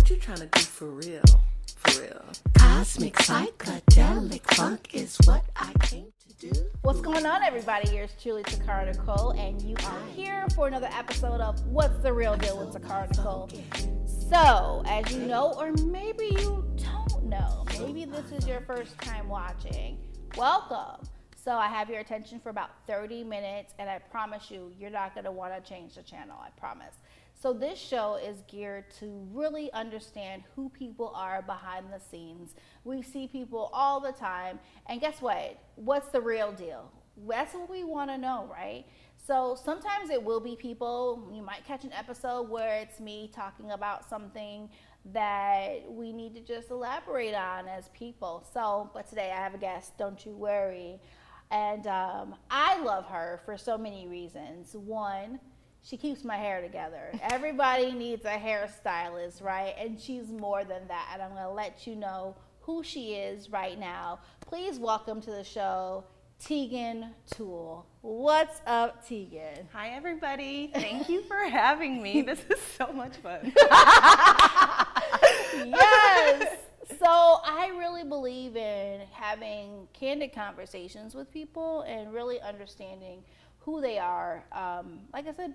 What you trying to do for real? For real. Cosmic psychedelic funk is what I came to do. What's going on, everybody? Here's truly Takara Nicole, and you are here for another episode of What's the Real Deal with Takara Nicole. So, as you know, or maybe you don't know, maybe this is your first time watching, welcome. So I have your attention for about 30 minutes, and I promise you, you're not going to want to change the channel, I promise. So this show is geared to really understand who people are behind the scenes. We see people all the time, and guess what? What's the real deal? That's what we want to know, right? So sometimes it will be people, you might catch an episode where it's me talking about something that we need to just elaborate on as people. So, but today I have a guest, don't you worry. And I love her for so many reasons. One, she keeps my hair together. Everybody needs a hairstylist, right? And she's more than that. And I'm going to let you know who she is right now. Please welcome to the show, Teiguen Thul. What's up, Teiguen? Hi, everybody. Thank you for having me. This is so much fun. Yes. So I really believe in having candid conversations with people and really understanding who they are. Like I said,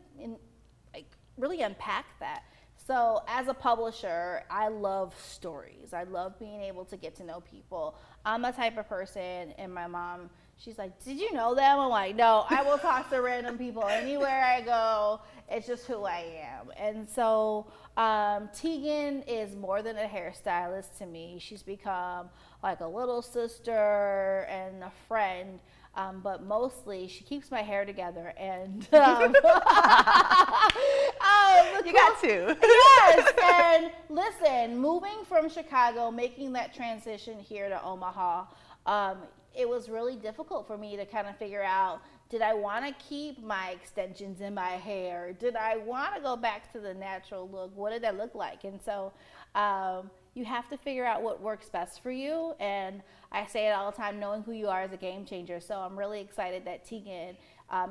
really unpack that. So as a publisher, I love stories. I love being able to get to know people. I'm a type of person, and my mom, she's like, did you know them? I'm like, no, I will talk to random people anywhere I go. It's just who I am. And so Teiguen is more than a hairstylist to me. She's become like a little sister and a friend. But mostly she keeps my hair together, and you got to. Yes, and listen, moving from Chicago, making that transition here to Omaha, it was really difficult for me to kind of figure out, did I want to keep my extensions in my hair? Did I want to go back to the natural look? What did that look like? And so you have to figure out what works best for you. And I say it all the time, knowing who you are is a game changer. So I'm really excited that Teiguen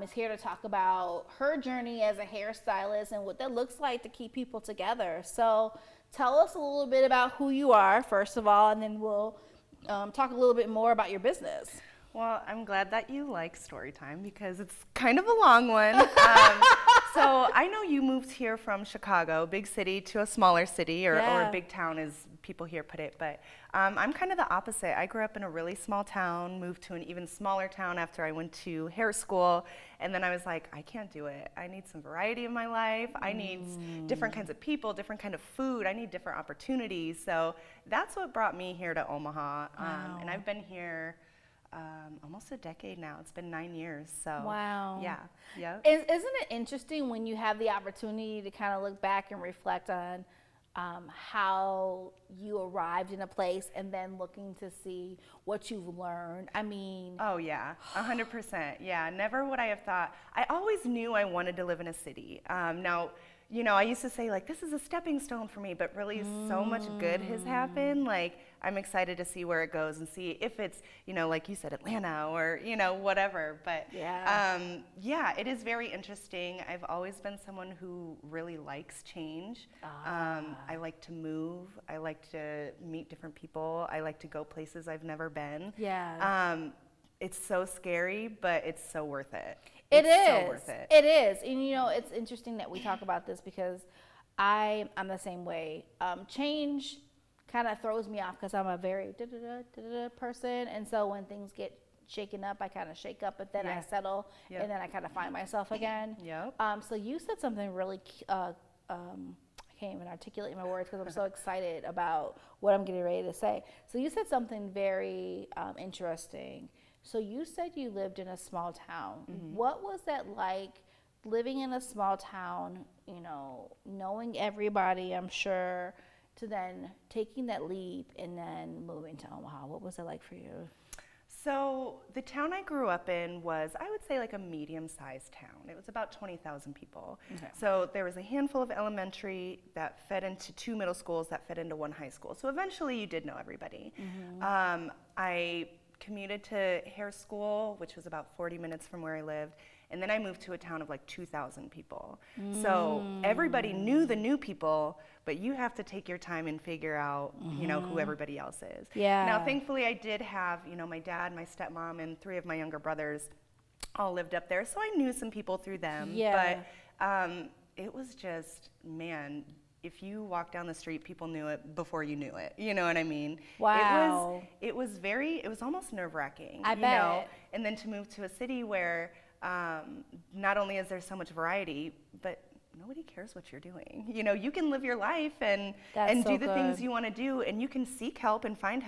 is here to talk about her journey as a hairstylist and what that looks like to keep people together. So tell us a little bit about who you are, first of all, and then we'll talk a little bit more about your business. Well, I'm glad that you like story time because it's kind of a long one. So I know you moved here from Chicago, big city, to a smaller city, or a big town as people here put it. But I'm kind of the opposite. I grew up in a really small town, moved to an even smaller town after I went to hair school. And then I was like, I can't do it. I need some variety in my life. I need different kinds of people, different kind of food. I need different opportunities. So that's what brought me here to Omaha. Wow. And I've been here almost a decade now. It's been 9 years. So wow. Yeah. Yep. Isn't it interesting when you have the opportunity to kind of look back and reflect on how you arrived in a place and then looking to see what you've learned? I mean, oh yeah, 100%. Yeah, never would I have thought. I always knew I wanted to live in a city. Now, you know, I used to say like, this is a stepping stone for me, but really so much good has happened. Like, I'm excited to see where it goes and see if it's, you know, like you said, Atlanta or, you know, whatever. But yeah, it is very interesting. I've always been someone who really likes change. I like to move. I like to meet different people. I like to go places I've never been. Yeah. It's so scary, but it's so worth it. It is. So worth it. It is. And you know, it's interesting that we talk about this because I'm the same way. Change kind of throws me off because I'm a very person. And so when things get shaken up, I kind of shake up, but then I settle and then I kind of find myself again. Yep. So you said something really, I can't even articulate my words because I'm so excited about what I'm getting ready to say. So you said something very interesting. So you said you lived in a small town. Mm-hmm. What was that like, living in a small town, you know, knowing everybody, I'm sure, to then taking that leap and then moving to Omaha? What was it like for you? So the town I grew up in was, I would say, like a medium-sized town. It was about 20,000 people. Okay. So there was a handful of elementary that fed into 2 middle schools that fed into 1 high school. So eventually you did know everybody. Mm-hmm. I commuted to hair school, which was about 40 minutes from where I lived, And then I moved to a town of like 2,000 people. So everybody knew the new people, but you have to take your time and figure out, you know, who everybody else is. Yeah. Now, thankfully, I did have, you know, my dad, my stepmom, and 3 of my younger brothers all lived up there. So I knew some people through them. Yeah. But it was just, man, if you walk down the street, people knew it before you knew it. You know what I mean? Wow. It was almost nerve-wracking. I you bet. know? And then to move to a city where not only is there so much variety, but nobody cares what you're doing. You know, you can live your life and That's do so the things good. you want to do, and you can seek help and find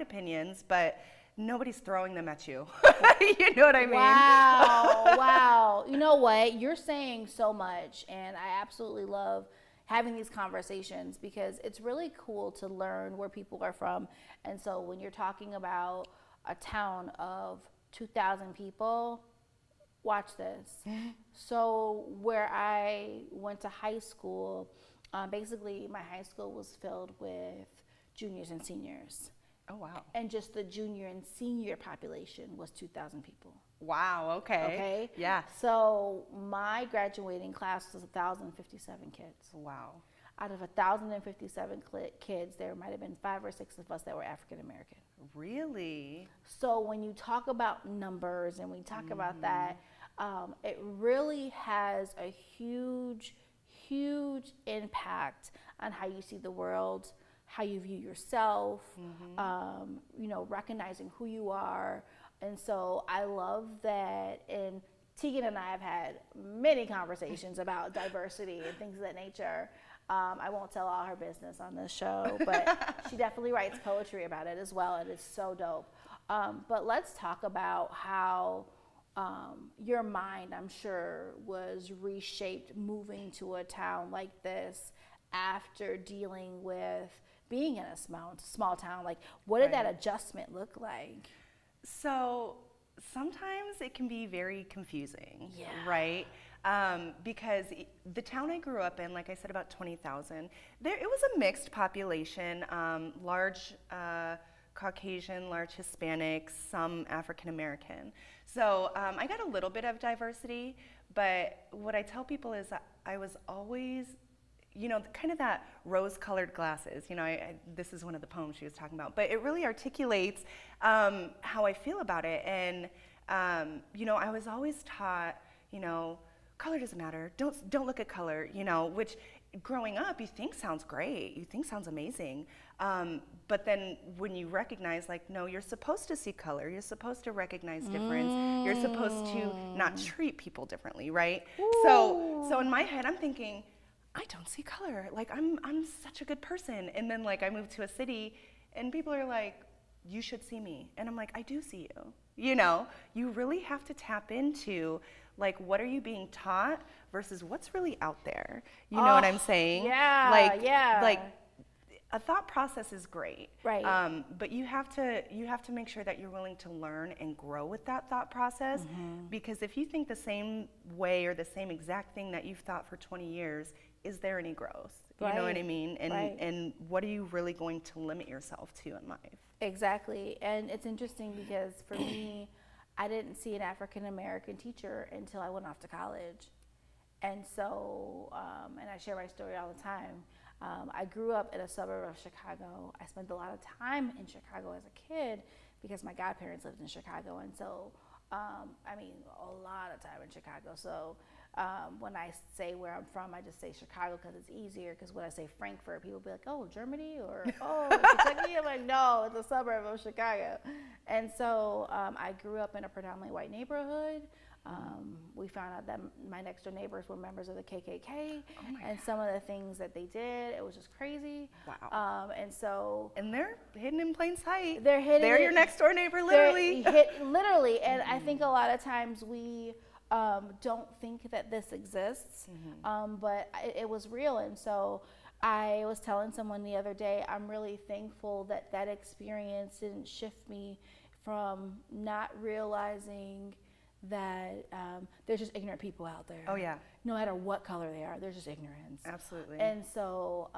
opinions, but nobody's throwing them at you. You know what I mean? Wow, wow. You know what? You're saying so much, and I absolutely love having these conversations because it's really cool to learn where people are from. And so when you're talking about a town of 2,000 people, watch this. So where I went to high school, basically my high school was filled with juniors and seniors. Oh, wow. And just the junior and senior population was 2,000 people. Wow, okay. Okay? Yeah. So my graduating class was 1,057 kids. Wow. Out of 1,057 kids, there might have been 5 or 6 of us that were African American. Really? So when you talk about numbers and we talk about that, it really has a huge, huge impact on how you see the world, how you view yourself, you know, recognizing who you are. And so I love that. And Teiguen and I have had many conversations about diversity and things of that nature. I won't tell all her business on this show, but she definitely writes poetry about it as well, and it's so dope. But let's talk about how your mind, I'm sure, was reshaped moving to a town like this after dealing with being in a small town. Like, what did that adjustment look like? So sometimes it can be very confusing, Yeah. right? Because the town I grew up in, like I said, about 20,000, it was a mixed population, large Caucasian, large Hispanic, some African American. So I got a little bit of diversity, but what I tell people is that I was always, you know, kind of that rose-colored glasses. You know, this is one of the poems she was talking about, but it really articulates how I feel about it. And you know, I was always taught, you know, color doesn't matter. Don't look at color. You know, which growing up you think sounds great, you think sounds amazing, but then when you recognize, like, no, you're supposed to see color. You're supposed to recognize difference. You're supposed to not treat people differently, right? So in my head, I'm thinking, I don't see color. Like, I'm such a good person. And then, like, I moved to a city and people are like, you should see me. And I'm like, I do see you. You know, you really have to tap into, like, what are you being taught versus what's really out there? You know what I'm saying? Yeah, Like, a thought process is great. Right. But you have to make sure that you're willing to learn and grow with that thought process. Because if you think the same way or the same exact thing that you've thought for 20 years, is there any growth? You know what I mean? And and what are you really going to limit yourself to in life? Exactly. And it's interesting because for me, I didn't see an African American teacher until I went off to college. And so, and I share my story all the time. I grew up in a suburb of Chicago. I spent a lot of time in Chicago as a kid because my godparents lived in Chicago. And so, I mean, a lot of time in Chicago. So when I say where I'm from, I just say Chicago because it's easier. Because when I say Frankfurt, people be like, oh, Germany or oh, Kentucky? I'm like, no, it's a suburb of Chicago. And so I grew up in a predominantly white neighborhood. We found out that my next door neighbors were members of the KKK, and some of the things that they did, it was just crazy. Wow. And they're hidden in plain sight. They're your next door neighbor, literally. Literally, and I think a lot of times we don't think that this exists, but it was real. And so I was telling someone the other day, I'm really thankful that that experience didn't shift me from not realizing that there's just ignorant people out there. Oh, yeah. No matter what color they are, there's just ignorance. Absolutely. And so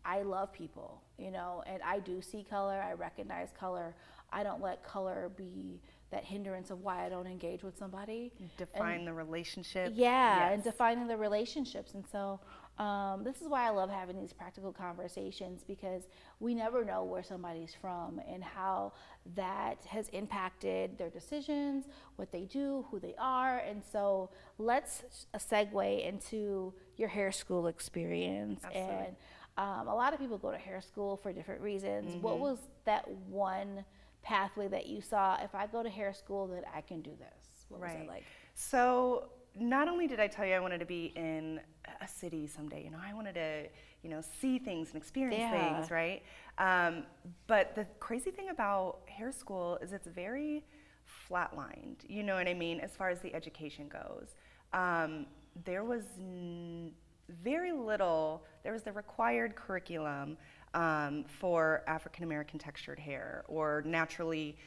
I love people, you know, and I do see color. I recognize color. I don't let color be that hindrance of why I don't engage with somebody. Define the relationship. Yeah, and defining the relationships. And so this is why I love having these practical conversations, because we never know where somebody's from and how that has impacted their decisions, what they do, who they are. And so let's segue into your hair school experience. Absolutely. And a lot of people go to hair school for different reasons. What was that one pathway that you saw? If I go to hair school, then I can do this. What was it like? So not only did I tell you I wanted to be in a city someday, I wanted to, see things and experience things, right? But the crazy thing about hair school is it's very flatlined, you know what I mean, as far as the education goes. There was very little. There was the required curriculum for African American textured hair or naturally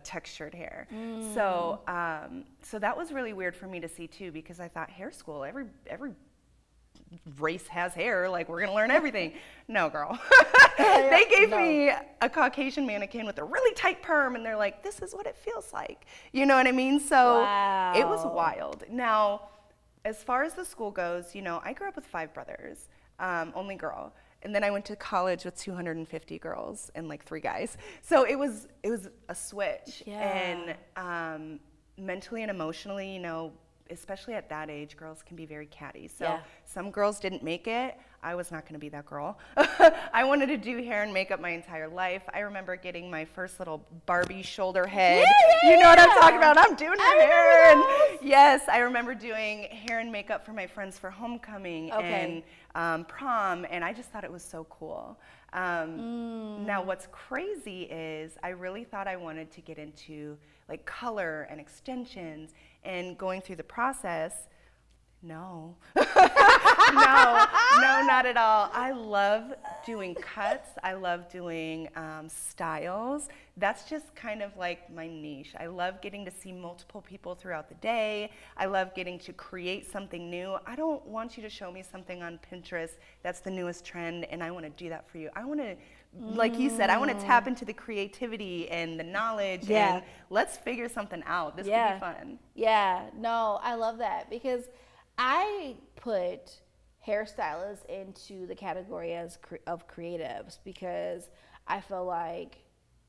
textured hair. So that was really weird for me to see too, because I thought hair school, every race has hair, like we're gonna learn everything. No, girl. They gave me a Caucasian mannequin with a really tight perm, and they're like, this is what it feels like. You know what I mean? So it was wild. Now, as far as the school goes, I grew up with 5 brothers, only girl. And then I went to college with 250 girls and like 3 guys. So it was a switch. And mentally and emotionally, especially at that age, girls can be very catty. So some girls didn't make it. I was not gonna be that girl. I wanted to do hair and makeup my entire life. I remember getting my first little Barbie shoulder head. You know what I'm talking about? I'm doing her hair. And yes, I remember doing hair and makeup for my friends for homecoming and prom, and I just thought it was so cool. Now what's crazy is I really thought I wanted to get into like color and extensions, and going through the process, no. No, not at all. I love doing cuts. I love doing styles. That's just kind of like my niche. I love getting to see multiple people throughout the day. I love getting to create something new. I don't want you to show me something on Pinterest that's the newest trend and I want to do that for you. I want to, like you said, I want to tap into the creativity and the knowledge and let's figure something out. This could be fun. Yeah, no, I love that, because I put hairstylists into the category of creatives, because I feel like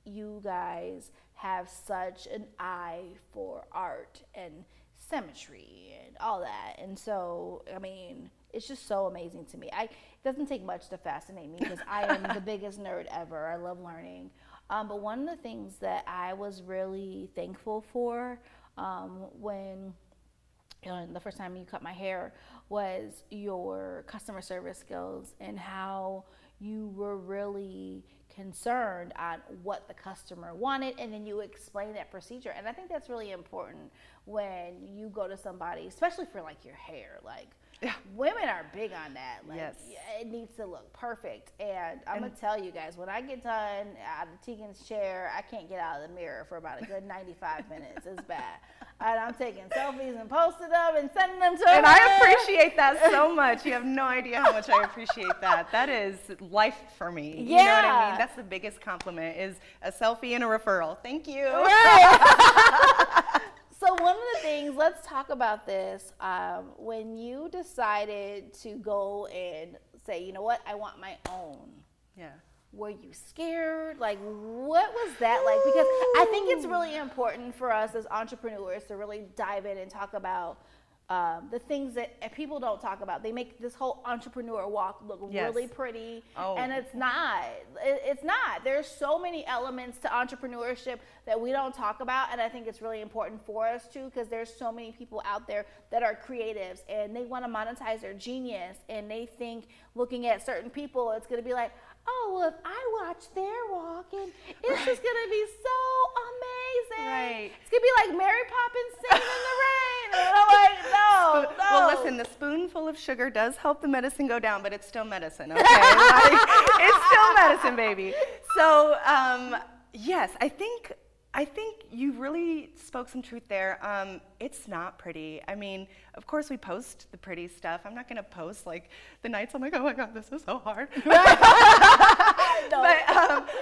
you guys have such an eye for art and symmetry and all that. And so, I mean, it's just so amazing to me. It doesn't take much to fascinate me, because I am the biggest nerd ever. I love learning. But one of the things that I was really thankful for when the first time you cut my hair was your customer service skills and how you were really concerned on what the customer wanted, and then you explain that procedure. And I think that's really important when you go to somebody, especially for like your hair. Like women are big on that. Like, it needs to look perfect. And I'm gonna tell you guys, when I get done out of Teigwen's chair, I can't get out of the mirror for about a good 95 minutes. It's bad. And I'm taking selfies and posting them and sending them to her. And I appreciate that so much. You have no idea how much I appreciate that. That is life for me. You know what I mean? That's the biggest compliment, is a selfie and a referral. Thank you. Right. So one of the things, let's talk about this. When you decided to go and say, you know what, I want my own. Yeah. Were you scared? Like, what was that like? Because I think it's really important for us as entrepreneurs to really dive in and talk about the things that people don't talk about. They make this whole entrepreneur walk look really pretty, and it's not. It's not. There's so many elements to entrepreneurship that we don't talk about, and I think it's really important for us to, because there's so many people out there that are creatives, and they want to monetize their genius, and they think looking at certain people, it's going to be like, oh, well, if I watch their walking, it's just going to be so amazing. Right. It's going to be like Mary Poppins singing in the rain. And I'm like, no. Well, listen, the spoonful of sugar does help the medicine go down, but it's still medicine, okay? Like, it's still medicine, baby. So, yes, I think you really spoke some truth there. It's not pretty. I mean, of course we post the pretty stuff. I'm not gonna post like the nights I'm like, oh my God, this is so hard. But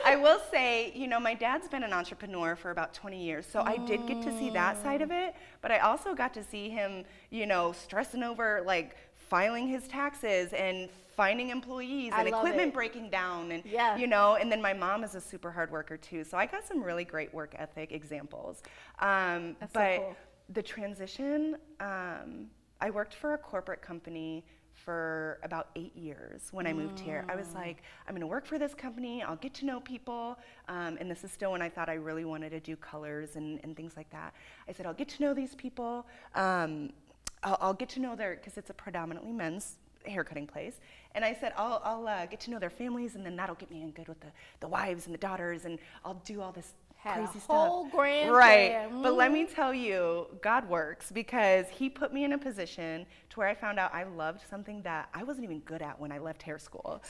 I will say, you know, my dad's been an entrepreneur for about 20 years, so I did get to see that side of it, but I also got to see him, you know, stressing over, like, filing his taxes and finding employees and equipment breaking down, and you know, and then my mom is a super hard worker too, so I got some really great work ethic examples. But so cool. The transition, I worked for a corporate company for about 8 years when I moved here. I was like, I'm gonna work for this company, I'll get to know people, and this is still when I thought I really wanted to do colors and things like that. I said, I'll get to know these people, I'll get to know their, because it's a predominantly men's haircutting place, and I said, I'll get to know their families, and then that'll get me in good with the wives and the daughters, and I'll do all this crazy stuff. Whole grand right. plan. But let me tell you, God works, because he put me in a position to where I found out I loved something that I wasn't even good at when I left hair school.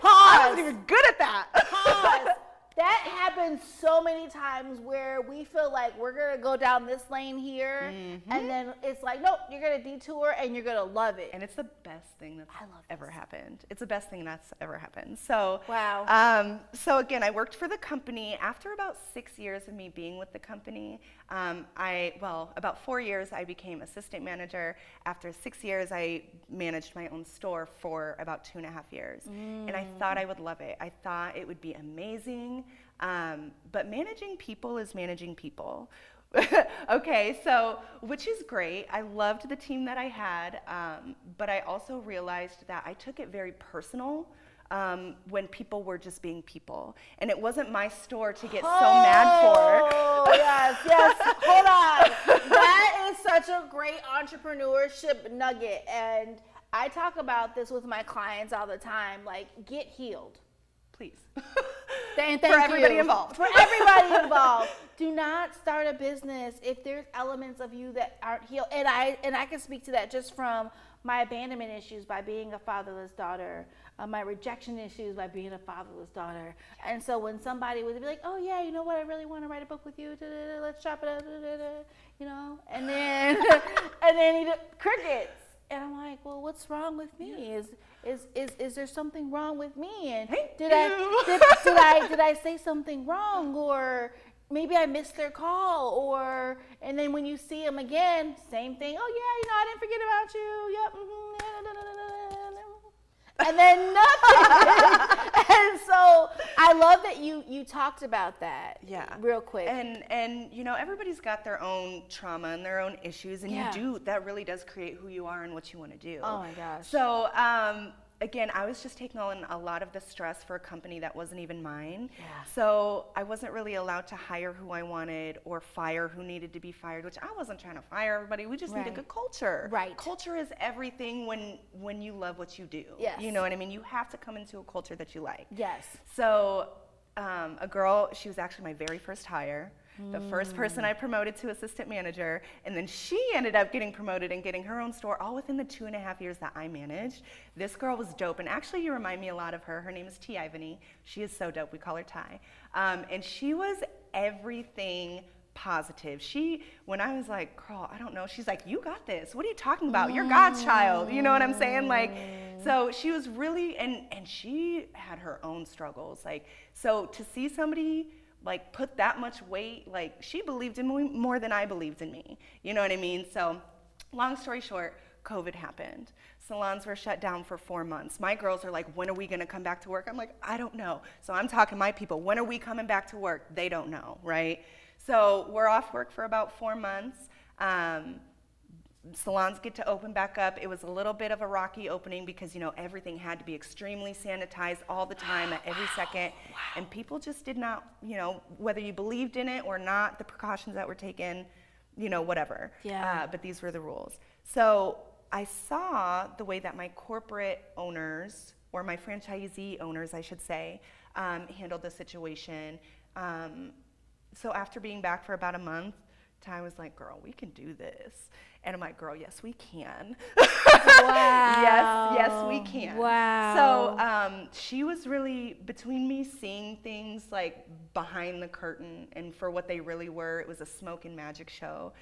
I wasn't even good at that. Pause. That happens so many times where we feel like we're going to go down this lane here, and then it's like, nope, you're going to detour and you're going to love it. And it's the best thing that's ever happened. It's the best thing that's ever happened. So, so again, I worked for the company. After about 6 years of me being with the company, about 4 years, I became assistant manager. After 6 years, I managed my own store for about 2.5 years. And I thought I would love it. I thought it would be amazing. But managing people is managing people. Okay, so, which is great. I loved the team that I had, but I also realized that I took it very personal when people were just being people. And it wasn't my store to get so mad for. Oh, yes, hold on. That is such a great entrepreneurship nugget. And I talk about this with my clients all the time, like, get healed. Please. Thank for everybody involved. For everybody involved. Do not start a business if there's elements of you that aren't healed. And I can speak to that just from my abandonment issues by being a fatherless daughter, my rejection issues by being a fatherless daughter. And so when somebody would be like, oh yeah, you know what, I really want to write a book with you, let's chop it up, you know, and then crickets. And I'm like, well, what's wrong with me? Is there something wrong with me? And did I say something wrong, or maybe I missed their call, or and then when you see them again, same thing. Oh yeah, you know, I didn't forget about you. Yep. And then nothing. And so I love that you talked about that. Yeah. Real quick. And you know, everybody's got their own trauma and their own issues, and that really does create who you are and what you want to do. Oh my gosh. So again, I was just taking on a lot of the stress for a company that wasn't even mine. Yeah. So I wasn't really allowed to hire who I wanted or fire who needed to be fired, which I wasn't trying to fire everybody. We just need a good culture. Right. Culture is everything when you love what you do. Yes. You know what I mean? You have to come into a culture that you like. Yes. So a girl, she was actually my very first hire. The first person I promoted to assistant manager, and then she ended up getting promoted and getting her own store all within the 2.5 years that I managed. This girl was dope, and actually you remind me a lot of her. Her name is Teiguen. She is so dope. We call her Ty. And she was everything positive. When I was like, girl, I don't know, she's like, you got this. What are you talking about? You're God's child. You know what I'm saying? Like, so she was really, and she had her own struggles. Like, so to see somebody like put that much weight, like she believed in me more than I believed in me. You know what I mean? So long story short, COVID happened. Salons were shut down for 4 months. My girls are like, when are we gonna come back to work? I'm like, I don't know. So I'm talking to my people, when are we coming back to work? They don't know, right? So we're off work for about 4 months. Salons get to open back up. It was a little bit of a rocky opening because, you know, everything had to be extremely sanitized all the time at every second. And people just did not, you know, whether you believed in it or not, the precautions that were taken, you know, whatever. Yeah. But these were the rules. So I saw the way that my corporate owners, or my franchisee owners, I should say, handled the situation. So after being back for about a month, Ty was like, girl, we can do this. And I'm like, girl, yes, we can. Wow. Yes, we can. Wow. So she was really, between me seeing things like behind the curtain and for what they really were, it was a smoke and magic show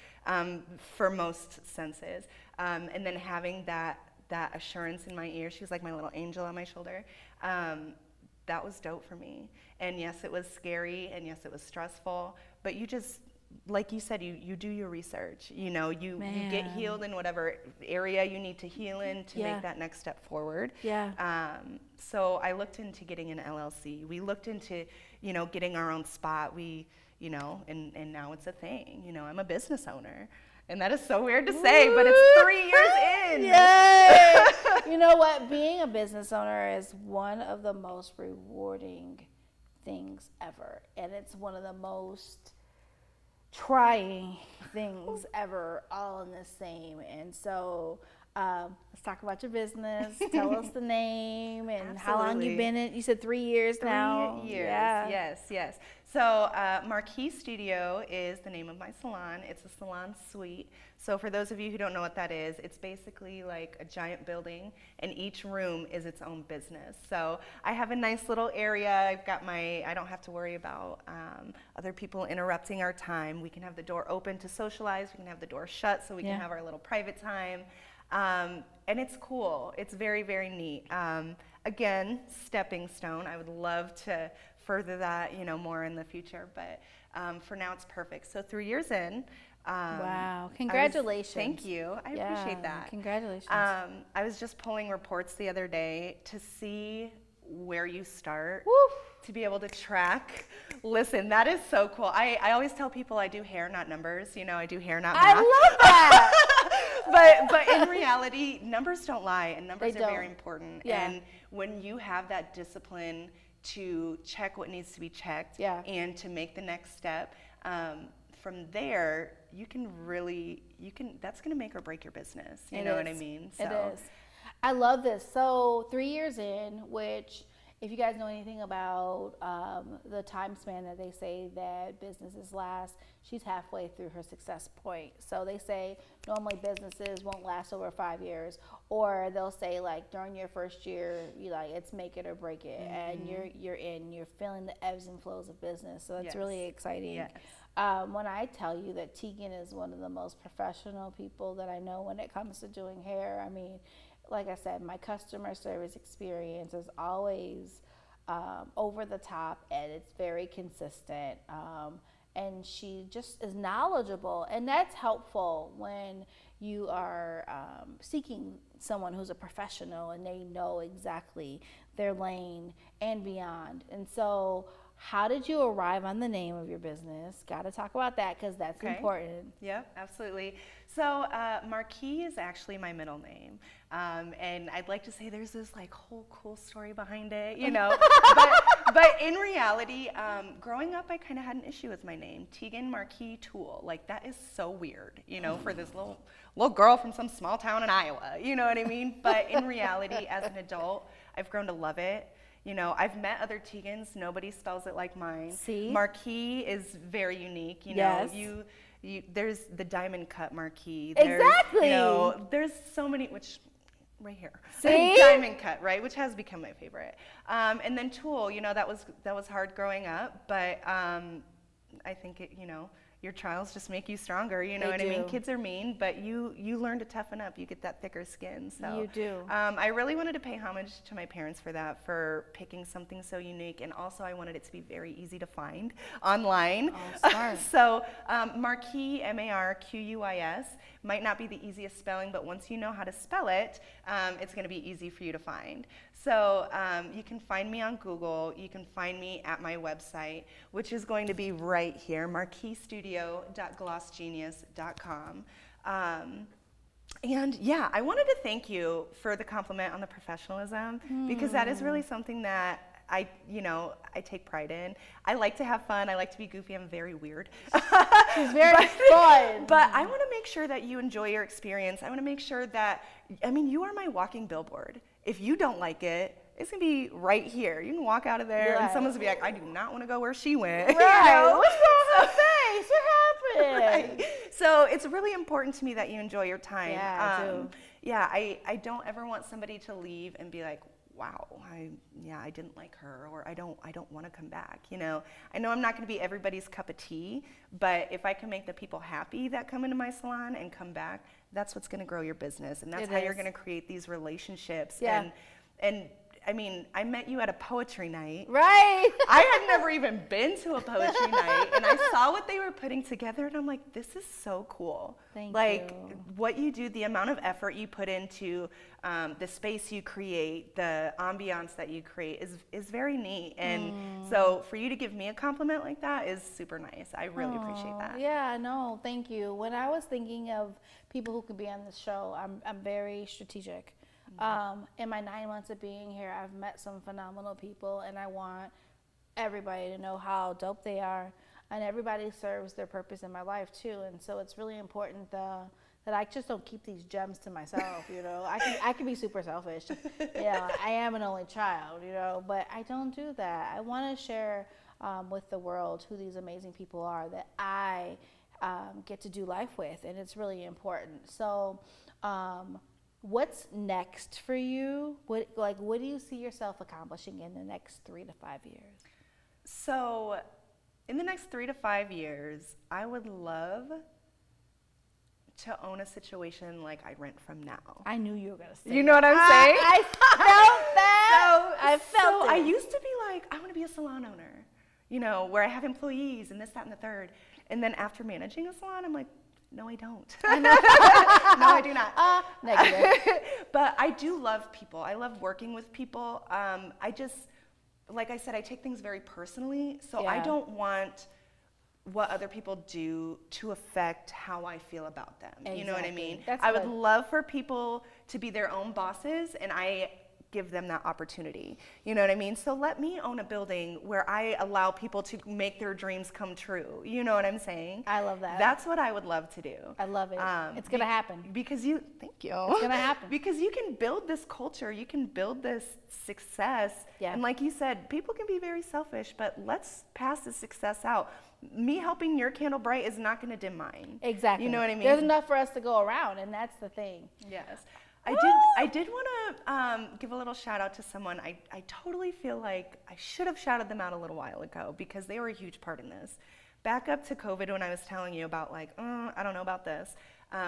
for most senses. And then having that that assurance in my ear. She was like my little angel on my shoulder. That was dope for me. And yes, it was scary, and yes, it was stressful, but you just, like you said, you do your research. You know, you get healed in whatever area you need to heal in to make that next step forward. So I looked into getting an LLC. We looked into, you know, getting our own spot. You know, and now it's a thing. You know, I'm a business owner. And that is so weird to say, but it's 3 years in. Yay! You know what? Being a business owner is one of the most rewarding things ever. And it's one of the most trying things ever, all in the same. And so let's talk about your business. Tell us the name and how long you've been in. You said 3 years now. 3 years. Yeah. Yes. So Marquee Studio is the name of my salon. It's a salon suite. So for those of you who don't know what that is, it's basically like a giant building, and each room is its own business. So I have a nice little area. I've got I don't have to worry about other people interrupting our time. We can have the door open to socialize. We can have the door shut so we can have our little private time. And it's cool. It's very, very neat. Again, stepping stone. I would love to further that, you know, more in the future, but for now it's perfect. So 3 years in. Wow. Congratulations. Thank you. I appreciate that. Congratulations. I was just pulling reports the other day to see where you start. Woo. To be able to track. Listen, that is so cool. I always tell people I do hair, not numbers. You know, I do hair, not math. I love that. but in reality, numbers don't lie, and numbers are very important. Yeah. And when you have that discipline to check what needs to be checked and to make the next step, from there, that's going to make or break your business. You know what I mean? So. It is. I love this. So 3 years in, which, if you guys know anything about the time span that they say that businesses last, she's halfway through her success point. So they say normally businesses won't last over 5 years, or they'll say like during your first year, it's make it or break it, and you're feeling the ebbs and flows of business. So that's really exciting. Yes. When I tell you that Teiguen is one of the most professional people that I know when it comes to doing hair, I mean, like I said, my customer service experience is always over the top, and it's very consistent. And she just is knowledgeable, and that's helpful when you are seeking someone who's a professional and they know exactly their lane and beyond. And so, how did you arrive on the name of your business? Got to talk about that because that's important. Yep, absolutely. So Marquee is actually my middle name. And I'd like to say there's this like whole cool story behind it, you know. but in reality, growing up, I kind of had an issue with my name, Teiguen Marquee Thul. Like, that is so weird, you know, for this little girl from some small town in Iowa. You know what I mean? But in reality, as an adult, I've grown to love it. You know, I've met other Teigens. Nobody spells it like mine. See? Marquee is very unique. You Yes. know, there's the diamond cut Marquee. Exactly. You know, there's so many, which right here. See? Diamond cut, right, which has become my favorite. And then Thul, you know, that was hard growing up, but I think it, you know, your trials just make you stronger, you know what I mean? Kids are mean, but you learn to toughen up. You get that thicker skin. So You do. I really wanted to pay homage to my parents for that, for picking something so unique, and also I wanted it to be very easy to find online. Oh, smart. So Marquis, M-A-R-Q-U-I-S, might not be the easiest spelling, but once you know how to spell it, it's going to be easy for you to find. So you can find me on Google. You can find me at my website, which is going to be right here, marquisstudio.glossgenius.com. And yeah, I wanted to thank you for the compliment on the professionalism, because that is really something that I take pride in. I like to have fun. I like to be goofy. I'm very weird. She's very fun. But I want to make sure that you enjoy your experience. I want to make sure that, I mean, you are my walking billboard. If you don't like it, it's going to be right here. You can walk out of there and someone's going to be like, I do not want to go where she went. Right. You know? What's wrong with her face? What happened? Right. So it's really important to me that you enjoy your time. Yeah, I do. Yeah, I don't ever want somebody to leave and be like, wow, I didn't like her, or I don't want to come back. You know, I know I'm not going to be everybody's cup of tea, but if I can make the people happy that come into my salon and come back, that's what's going to grow your business, and that's how you're going to create these relationships. And I mean, I met you at a poetry night. Right. I had never even been to a poetry night, and I saw what they were putting together, and I'm like, this is so cool. Thank like, you. what you do, the amount of effort you put into the space you create, the ambiance that you create is very neat. And so for you to give me a compliment like that is super nice. I really appreciate that. Yeah, no, thank you. When I was thinking of people who could be on this show, I'm very strategic. In my 9 months of being here, I've met some phenomenal people, and I want everybody to know how dope they are, and everybody serves their purpose in my life too. And so it's really important that I just don't keep these gems to myself. You know, I can be super selfish. Yeah, I am an only child, you know, but I don't do that. I want to share with the world who these amazing people are that I get to do life with, and it's really important. So. What's next for you? What do you see yourself accomplishing in the next 3 to 5 years? So, in the next 3 to 5 years, I would love to own a situation like I rent from now. I knew you were gonna say. You know what I'm saying? I felt that. I felt it. I used to be like, I want to be a salon owner, you know, where I have employees and this, that, and the third. And then after managing a salon, I'm like, no, I don't. No, I do not. Negative. But I do love people. I love working with people. I just, like I said, I take things very personally. So I don't want what other people do to affect how I feel about them. Exactly. You know what I mean? I would love for people to be their own bosses, and I give them that opportunity. You know what I mean? So let me own a building where I allow people to make their dreams come true. You know what I'm saying? I love that. That's what I would love to do. I love it. It's going to happen. Thank you. It's going to happen. Because you can build this culture, you can build this success. Yeah. And like you said, people can be very selfish, but let's pass the success out. Me helping your candle bright is not going to dim mine. Exactly. You know what I mean? There's enough for us to go around, and that's the thing. Yes. I did want to give a little shout out to someone. I totally feel like I should have shouted them out a little while ago because they were a huge part in this. Back up to COVID, when I was telling you about like, I don't know about this.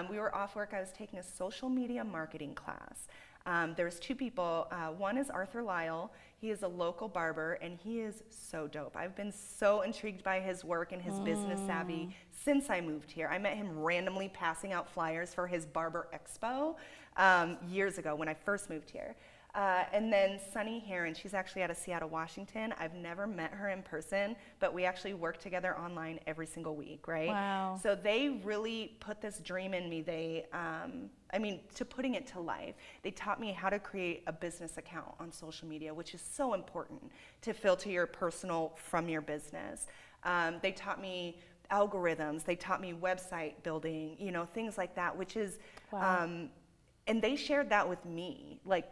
We were off work. I was taking a social media marketing class. There was 2 people. One is Arthur Lyle. He is a local barber, and he is so dope. I've been so intrigued by his work and his business savvy since I moved here. I met him randomly passing out flyers for his Barber Expo years ago when I first moved here. And then Sunny Heron, she's actually out of Seattle, Washington. I've never met her in person, but we actually work together online every single week, right? Wow. So they really put this dream in me. They, to putting it to life. They taught me how to create a business account on social media, which is so important to filter your personal from your business. They taught me algorithms. They taught me website building, you know, things like that, which is, and they shared that with me, like,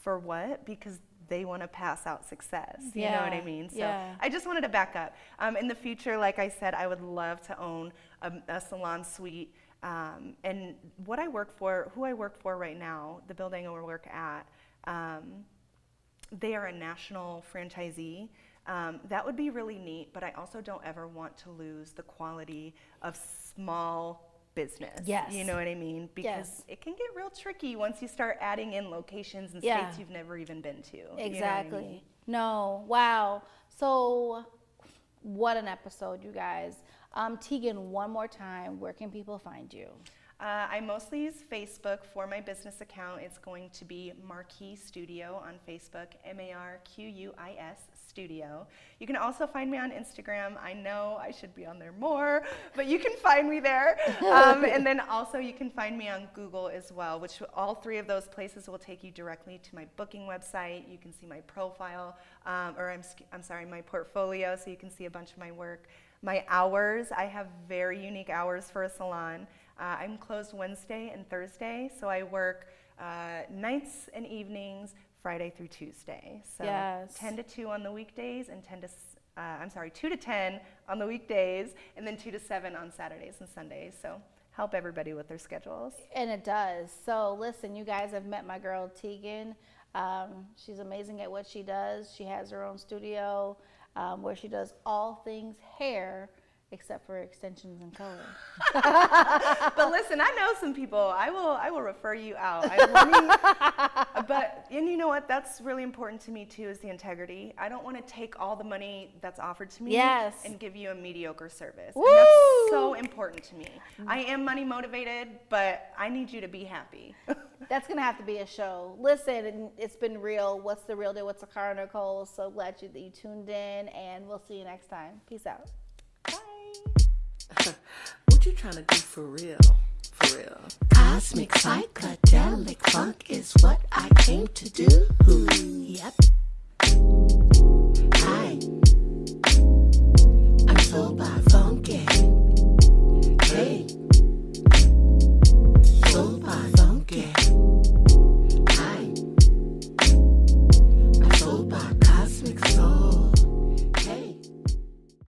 for what? Because they want to pass out success. You know what I mean? So I just wanted to back up. In the future, like I said, I would love to own a salon suite. And who I work for right now, the building I work at, they are a national franchisee. That would be really neat, but I also don't ever want to lose the quality of small business. Yes. You know what I mean? Because it can get real tricky once you start adding in locations and states you've never even been to. Exactly. You know what I mean? No. Wow. So what an episode, you guys. Teiguen, one more time, where can people find you? I mostly use Facebook for my business account. It's going to be Marquis Studio on Facebook, MARQUIS Studio. You can also find me on Instagram. I know I should be on there more, but you can find me there. And then also you can find me on Google as well, which all 3 of those places will take you directly to my booking website. You can see my profile, my portfolio, so you can see a bunch of my work. My hours, I have very unique hours for a salon. I'm closed Wednesday and Thursday, so I work nights and evenings, Friday through Tuesday. So 10 to 2 on the weekdays and 2 to 10 on the weekdays, and then 2 to 7 on Saturdays and Sundays. So help everybody with their schedules. And it does. So listen, you guys have met my girl Teiguen. She's amazing at what she does. She has her own studio where she does all things hair, except for extensions and color. But listen, I know some people. I will refer you out. And you know what? That's really important to me too, is the integrity. I don't want to take all the money that's offered to me and give you a mediocre service. Woo! And that's so important to me. I am money motivated, but I need you to be happy. That's going to have to be a show. Listen, it's been real. What's the real deal? What's the car, Nicole? So glad that you tuned in, and we'll see you next time. Peace out. What you trying to do for real? For real. Cosmic psychedelic funk is what I came to do. Yep.